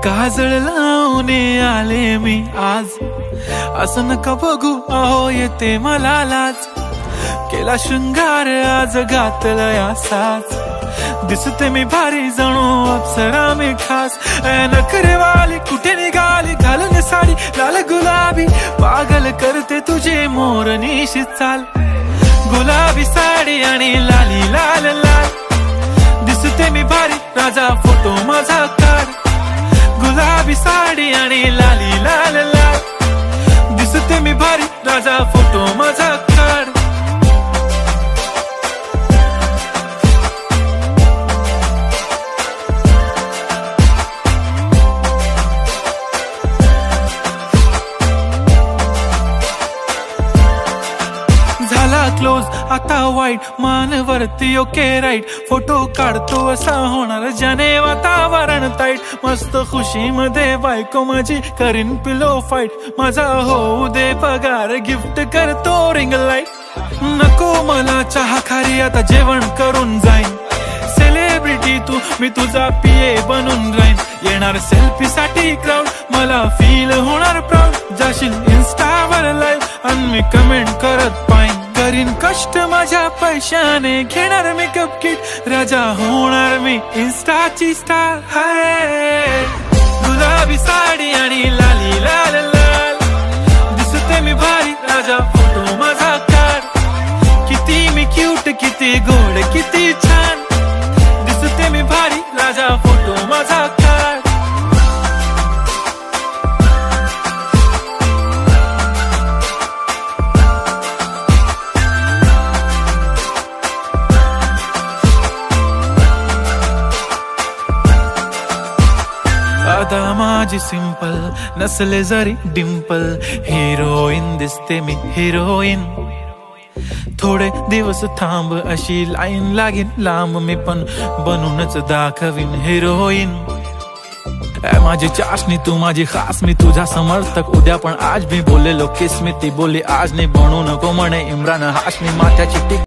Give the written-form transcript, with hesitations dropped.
काजळ लावून आले मी आज, असं नका बघू अहो येते मला लाज। केला शृंगार आज घातला साज, दिसते मी भारी जणू अप्सरा मी खास। नखरेवाली कुठे निघाली घालून साडी लाल गुलाबी, पागल करते तुझे मोरनीशी चाल। गुलाबी साडी आणि लाली लाल लाल, दिसते मी भारी राजा फोटो माझा काढ। गुलाबी साडी आणि लाली लाल लाल, दिसते मी भारी राजा फोटो माझा काढ। झाला क्लोज आता वाईट मानवरती ओके राईट, फोटो काढतो असा होणार ज्याने वातावरण ताईट। मस्त खुशी मध्ये बायको माझी करीन पिलो फाईट, माझा होऊ दे पगार गिफ्ट करतो रिंग लाईट। नको मला चहा खारी आता जेवण करून जाईन, सेलिब्रिटी तू मी तुझा पिये बनून राहीन। येणार सेल्फी साठी क्राऊड मला फील होणार प्राऊड, जाशील इन्स्टावर लाईव्ह आणि मी कमेंट करत पाईन। करीन कष्ट माझ्या पैशाने घेणार मेकअप किट, राजा होणार मी इन्स्टाची स्टार। हाय गुलाबी साडी आणि लाली लाल लाल, दिसते मी भारी राजा फोटो माझा काढ। किती मी क्यूट किती गोड किती छान, दिसते मी भारी राजा फोटो माझा काढ। आता माझी सिंपल नसले जरी डिंपल, हिरोईन दिसते मी हिरोईन। थोडे दिवस थांब अशी लाईन लागेल लांब, मी पण बनूनच दाखवीन हिरोईन। माझी चाशनी तू माझी खास, मी तुझा समर्थक उद्या पण आज मी बोललेलो किस मी ती बोली आज नाही, बनू नको म्हणे इम्रान हाशमी माथ्याची टिक।